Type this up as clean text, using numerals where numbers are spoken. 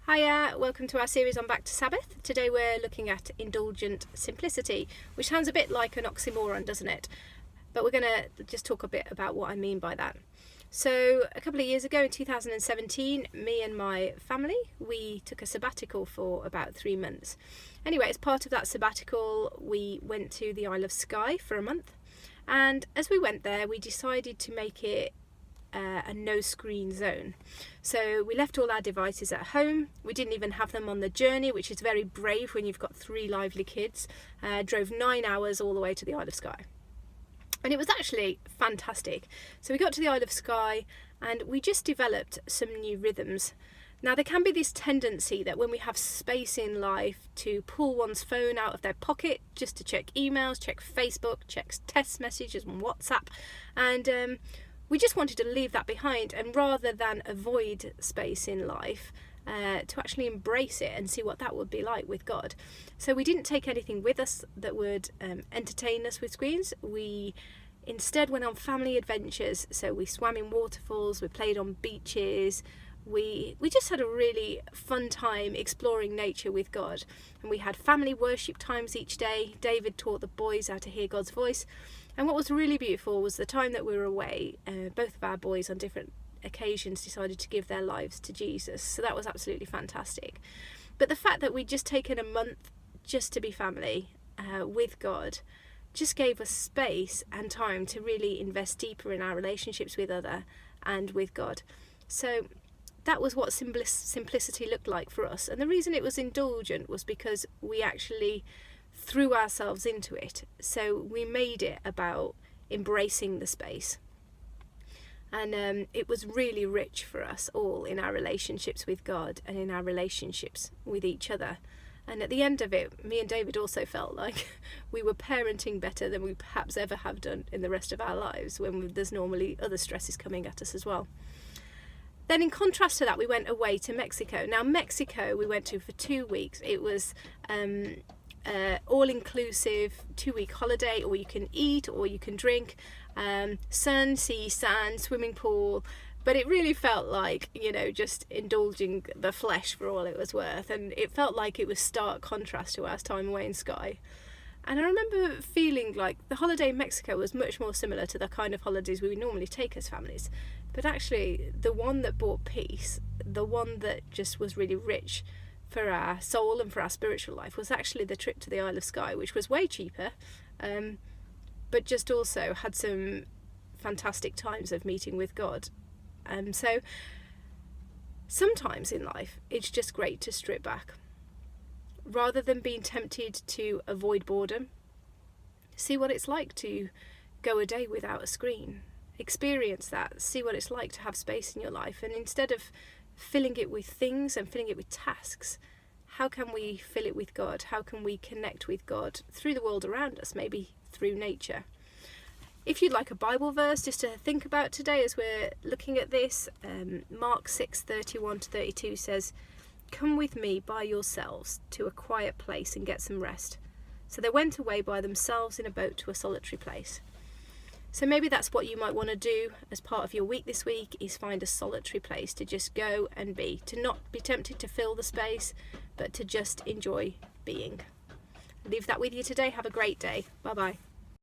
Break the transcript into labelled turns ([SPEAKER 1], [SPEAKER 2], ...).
[SPEAKER 1] Hiya, welcome to our series on Back to Sabbath. Today we're looking at indulgent simplicity, which sounds a bit like an oxymoron, doesn't it? But we're going to just talk a bit about what I mean by that. So a couple of years ago in 2017, me and my family, we took a sabbatical for about 3 months. Anyway, as part of that sabbatical, we went to the Isle of Skye for a month. And as we went there, we decided to make it a no screen zone. So we left all our devices at home. We didn't even have them on the journey, which is very brave when you've got 3 lively kids. Drove 9 hours all the way to the Isle of Skye. And it was actually fantastic. So we got to the Isle of Skye and we just developed some new rhythms. Now there can be this tendency that when we have space in life to pull one's phone out of their pocket just to check emails, check Facebook, check text messages on WhatsApp, and we just wanted to leave that behind, and rather than avoid space in life, to actually embrace it and see what that would be like with God. So we didn't take anything with us that would entertain us with screens. We instead went on family adventures. So we swam in waterfalls, we played on beaches, we just had a really fun time exploring nature with God. And we had family worship times each day. David taught the boys how to hear God's voice. And what was really beautiful was the time that we were away, both of our boys on different occasions decided to give their lives to Jesus. So that was absolutely fantastic. But the fact that we'd just taken a month just to be family with God just gave us space and time to really invest deeper in our relationships with other and with God. So that was what simplicity looked like for us. And the reason it was indulgent was because we actually threw ourselves into it. So we made it about embracing the space. And it was really rich for us all in our relationships with God and in our relationships with each other. And at the end of it, me and David also felt like we were parenting better than we perhaps ever have done in the rest of our lives, when there's normally other stresses coming at us as well. Then in contrast to that, we went away to Mexico. Now Mexico we went to for 2 weeks. It was all-inclusive 2-week holiday. All you can eat, all you can drink, sun, sea, sand, swimming pool. But it really felt like, just indulging the flesh for all it was worth. And it felt like it was stark contrast to our time away in Skye. And I remember feeling like the holiday in Mexico was much more similar to the kind of holidays we would normally take as families. But actually, the one that brought peace, the one that just was really rich for our soul and for our spiritual life, was actually the trip to the Isle of Skye, which was way cheaper, but just also had some fantastic times of meeting with God. So sometimes in life, it's just great to strip back. Rather than being tempted to avoid boredom, see what it's like to go a day without a screen. Experience that, see what it's like to have space in your life, and instead of filling it with things and filling it with tasks, how can we fill it with God? How can we connect with God through the world around us, maybe through nature? If you'd like a Bible verse just to think about today as we're looking at this, Mark 6:31-32 says, "Come with me by yourselves to a quiet place and get some rest." So they went away by themselves in a boat to a solitary place. So maybe that's what you might want to do as part of your week this week, is find a solitary place to just go and be, to not be tempted to fill the space, but to just enjoy being. Leave that with you today. Have a great day. Bye bye.